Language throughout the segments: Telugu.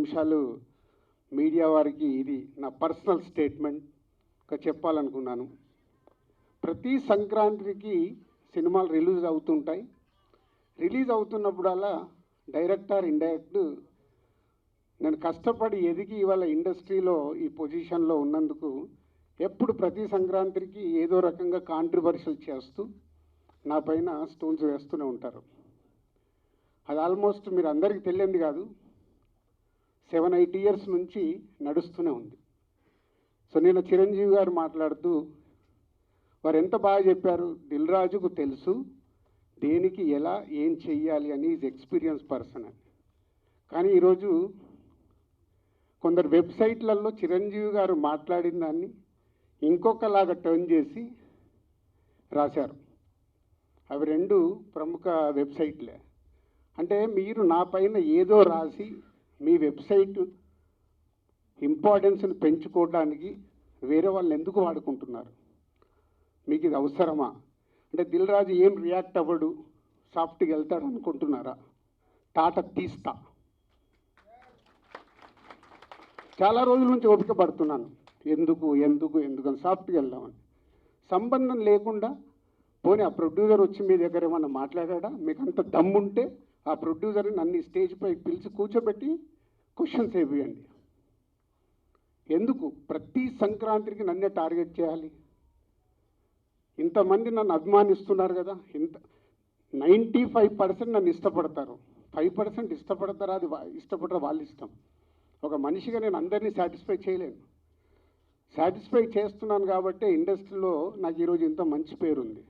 నిమిషాలు మీడియా వారికి ఇది నా పర్సనల్ స్టేట్మెంట్గా చెప్పాలనుకున్నాను. ప్రతి సంక్రాంతికి సినిమాలు రిలీజ్ అవుతుంటాయి. రిలీజ్ అవుతున్నప్పుడల్లా డైరెక్టర్ ఇండైరెక్ట్ నేను కష్టపడి ఎదిగి ఇవాళ ఇండస్ట్రీలో ఈ పొజిషన్లో ఉన్నందుకు ఎప్పుడు ప్రతి సంక్రాంతికి ఏదో రకంగా కాంట్రవర్షియల్ చేస్తూ నా పైన స్టోన్స్ వేస్తూనే ఉంటారు. అది ఆల్మోస్ట్ మీరు అందరికీ తెలియంది కాదు, 7-8 ఇయర్స్ నుంచి నడుస్తూనే ఉంది. సో నేను చిరంజీవి గారు మాట్లాడుతూ వారు ఎంత బాగా చెప్పారు, దిల్ రాజుకు తెలుసు దేనికి ఎలా ఏం చెయ్యాలి అని, ఈజ్ ఎక్స్పీరియన్స్ పర్సన్ అని. కానీ ఈరోజు కొందరు వెబ్సైట్లలో చిరంజీవి గారు మాట్లాడిన దాన్ని ఇంకొకలాగా టర్న్ చేసి రాశారు. అవి 2 ప్రముఖ వెబ్సైట్లే. అంటే మీరు నా పైన ఏదో రాసి మీ వెబ్సైట్ ఇంపార్టెన్స్ని పెంచుకోవడానికి వేరే వాళ్ళని ఎందుకు వాడుకుంటున్నారు? మీకు ఇది అవసరమా? అంటే దిల్ రాజు ఏం రియాక్ట్ అవ్వడు, సాఫ్ట్గా వెళ్తాడు అనుకుంటున్నారా? తాట తీస్తా. చాలా రోజుల నుంచి ఓపిక పడుతున్నాను, ఎందుకు అని సాఫ్ట్గా వెళ్దామని. సంబంధం లేకుండా పోనీ ఆ ప్రొడ్యూసర్ వచ్చి మీ దగ్గర ఏమన్నా మాట్లాడా? మీకు అంత దమ్ముంటే ఆ ప్రొడ్యూసర్ని నన్ను స్టేజ్పై పిలిచి కూర్చోబెట్టి క్వశ్చన్స్ వేయండి. ఎందుకు ప్రతి సంక్రాంతికి నన్నే టార్గెట్ చేయాలి? ఇంతమంది నన్ను అభిమానిస్తున్నారు కదా, 95% నన్ను ఇష్టపడతారు, 5% ఇష్టపడతారా? అది ఇష్టపడరా వాళ్ళ ఇష్టం. ఒక మనిషిగా నేను అందరినీ సాటిస్ఫై చేయలేను. సాటిస్ఫై చేస్తున్నాను కాబట్టి ఇండస్ట్రీలో నాకు ఈరోజు ఇంత మంచి పేరుంది.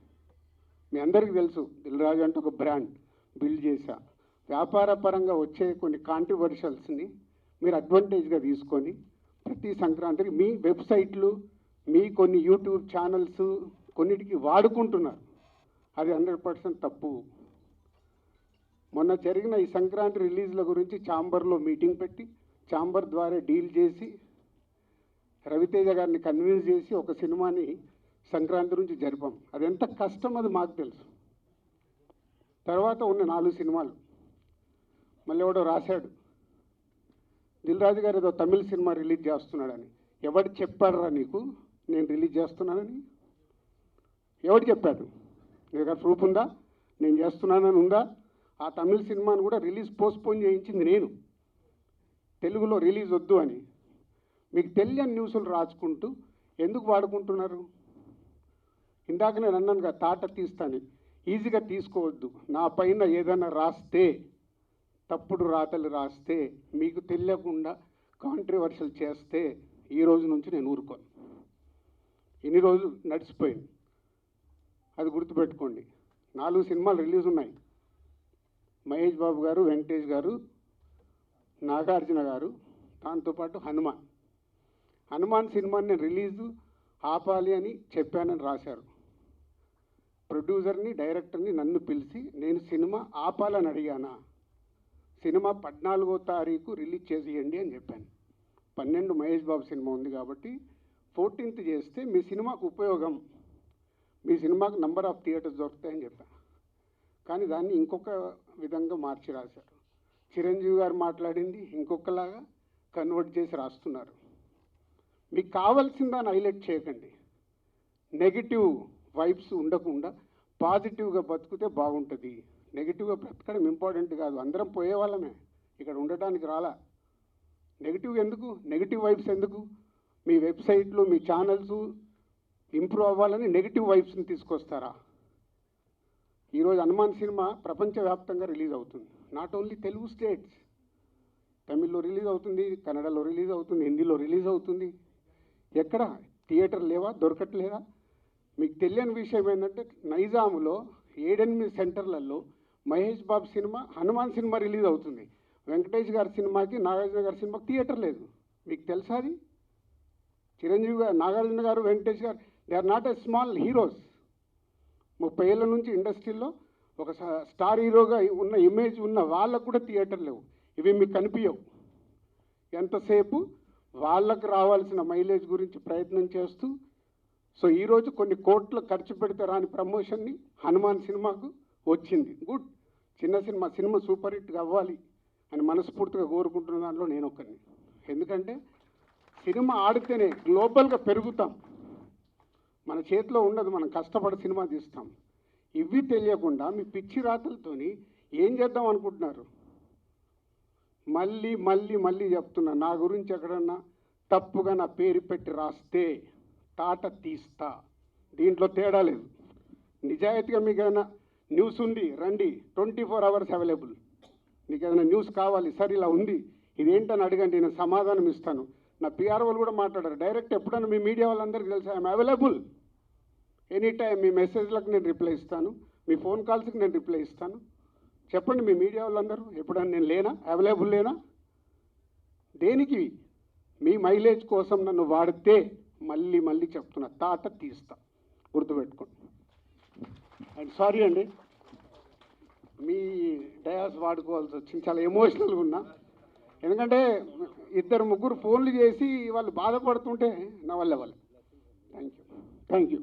మీ అందరికీ తెలుసు, దిల్ రాజు అంటే ఒక బ్రాండ్ బిల్డ్ చేశా. వ్యాపార పరంగా వచ్చే కొన్ని కాంట్రవర్షియల్స్ని మీరు అడ్వాంటేజ్గా తీసుకొని ప్రతి సంక్రాంతికి మీ వెబ్సైట్లు, మీ కొన్ని యూట్యూబ్ ఛానల్స్ కొన్నిటికి వాడుకుంటున్నారు. అది 100% తప్పు. మొన్న జరిగిన ఈ సంక్రాంతి రిలీజ్ల గురించి ఛాంబర్లో మీటింగ్ పెట్టి ఛాంబర్ ద్వారా డీల్ చేసి రవితేజ గారిని కన్విన్స్ చేసి ఒక సినిమాని సంక్రాంతి నుంచి జరిపాం. అది ఎంత కష్టం అది మాకు తెలుసు. తర్వాత ఉన్న 4 సినిమాలు మళ్ళీ ఎవడో రాశాడు, దిల్ రాజు గారు ఏదో తమిళ సినిమా రిలీజ్ చేస్తున్నాడని. ఎవడు చెప్పాడురా నీకు నేను రిలీజ్ చేస్తున్నానని? ఎవడు చెప్పాడు? నీ దగ్గర ప్రూఫ్ ఉందా నేను చేస్తున్నానని ఉందా? ఆ తమిళ సినిమాను కూడా రిలీజ్ పోస్ట్పోన్ చేయించింది నేను, తెలుగులో రిలీజ్ వద్దు అని. మీకు తెలియని న్యూస్లు రాసుకుంటూ ఎందుకు వాడుకుంటున్నారు? ఇందాక నేను అన్నాను కదా, తాట తీస్తాను. ఈజీగా తీసుకోవద్దు. నా పైన ఏదైనా రాస్తే, తప్పుడు రాతలు రాస్తే, మీకు తెలియకుండా కాంట్రవర్షియల్ చేస్తే ఈ రోజు నుంచి నేను ఊరుకోను. ఇన్ని రోజులు నడిచిపోయింది, అది గుర్తుపెట్టుకోండి. 4 సినిమాలు రిలీజ్ ఉన్నాయి. మహేష్ బాబు గారు, వెంకటేష్ గారు, నాగార్జున గారు, దాంతోపాటు హనుమాన్ సినిమాని నేను రిలీజు ఆపాలి అని చెప్పానని రాశారు. ప్రొడ్యూసర్ని డైరెక్టర్ని నన్ను పిలిచి నేను సినిమా ఆపాలని అడిగానా? సినిమా 14వ తారీఖు రిలీజ్ చేసేయండి అని చెప్పాను. 12 మహేష్ బాబు సినిమా ఉంది కాబట్టి 14th చేస్తే మీ సినిమాకు ఉపయోగం, మీ సినిమాకు నంబర్ ఆఫ్ థియేటర్స్ దొరుకుతాయని చెప్పాను. కానీ దాన్ని ఇంకొక విధంగా మార్చి రాశారు. చిరంజీవి గారు మాట్లాడింది ఇంకొకలాగా కన్వర్ట్ చేసి రాస్తున్నారు. మీకు కావాల్సిందాన్ని హైలైట్ చేయకండి. నెగిటివ్ వైబ్స్ ఉండకుండా పాజిటివ్గా బతుకుతే బాగుంటుంది. నెగిటివ్గా బ్రతకడం ఇంపార్టెంట్ కాదు, అందరం పోయే వాళ్ళమే, ఇక్కడ ఉండటానికి రాలా. నెగిటివ్ ఎందుకు, నెగిటివ్ వైబ్స్ ఎందుకు? మీ వెబ్సైట్లు, మీ ఛానల్స్ ఇంప్రూవ్ అవ్వాలని నెగిటివ్ వైబ్స్ని తీసుకొస్తారా? ఈరోజు హనుమాన్ సినిమా ప్రపంచవ్యాప్తంగా రిలీజ్ అవుతుంది. నాట్ ఓన్లీ తెలుగు స్టేట్స్, తమిళ్లో రిలీజ్ అవుతుంది, కన్నడలో రిలీజ్ అవుతుంది, హిందీలో రిలీజ్ అవుతుంది. ఎక్కడ థియేటర్ లేవా, దొరకట్లేదా? మీకు తెలియని విషయం ఏంటంటే నైజాములో 7-8 సెంటర్లలో Mahesh Babu cinema, Hanuman cinema release అవుతుంది. వెంకటేష్ గారి సినిమాకి, నాగార్జున గారి సినిమాకి థియేటర్ లేదు. మీకు తెలుసా అది? చిరంజీవి గారు, నాగార్జున గారు, వెంకటేష్ గారు, they are not a small heroes. 30 ఏళ్ళ నుంచి ఇండస్ట్రీలో ఒక స్టార్ హీరోగా ఉన్న ఇమేజ్ ఉన్న వాళ్ళకు కూడా థియేటర్ లేవు. ఇవి మీకు కనిపించవు. ఎంతసేపు వాళ్ళకు రావాల్సిన మైలేజ్ గురించి ప్రయత్నం చేస్తూ, సో ఈరోజు కొన్ని కోట్లు ఖర్చు పెడితే రాని ప్రమోషన్ని హనుమాన్ సినిమాకు వచ్చింది. గుడ్, చిన్న సినిమా సూపర్ హిట్గా అవ్వాలి అని మనస్ఫూర్తిగా కోరుకుంటున్న దాంట్లో నేను ఒక్కరిని. ఎందుకంటే సినిమా ఆడితేనే గ్లోబల్గా పెరుగుతాం. మన చేతిలో ఉండదు, మనం కష్టపడి సినిమా తీస్తాం. ఇవి తెలియకుండా మీ పిచ్చి రాతలతోని ఏం చేద్దాం అనుకుంటున్నారు? మళ్ళీ మళ్ళీ మళ్ళీ చెప్తున్నా, నా గురించి ఎక్కడన్నా తప్పుగా నా పేరు పెట్టి రాస్తే తాట తీస్తా. దీంట్లో తేడా లేదు. నిజాయితీగా మీకు ఏదైనా న్యూస్ ఉంది రండి, 24 hours అవైలబుల్. మీకు ఏదైనా న్యూస్ కావాలి, సార్ ఇలా ఉంది ఇదేంటని అడగండి, నేను సమాధానం ఇస్తాను. నా పిఆర్ వాళ్ళు కూడా మాట్లాడారు డైరెక్ట్. ఎప్పుడైనా మీ మీడియా వాళ్ళందరికీ తెలుసు ఐఎమ్ అవైలబుల్ ఎనీ టైం. మీ మెసేజ్లకు నేను రిప్లై ఇస్తాను, మీ ఫోన్ కాల్స్కి నేను రిప్లై ఇస్తాను. చెప్పండి మీ మీడియా వాళ్ళందరూ, ఎప్పుడన్నా నేను లేనా, అవైలబుల్ లేనా? దేనికి? మీ మైలేజ్ కోసం నన్ను వాడితే మళ్ళీ మళ్ళీ చెప్తున్నా, తాట తీస్తా, గుర్తుపెట్టుకోండి. అండ్ సారీ అండి, మీ డయాస్ వాడుకోవాల్సి వచ్చింది. చాలా ఎమోషనల్గా ఉన్నా. ఎందుకంటే 2-3 ఫోన్లు చేసి వాళ్ళు బాధపడుతుంటే నా వల్ల థ్యాంక్ యూ.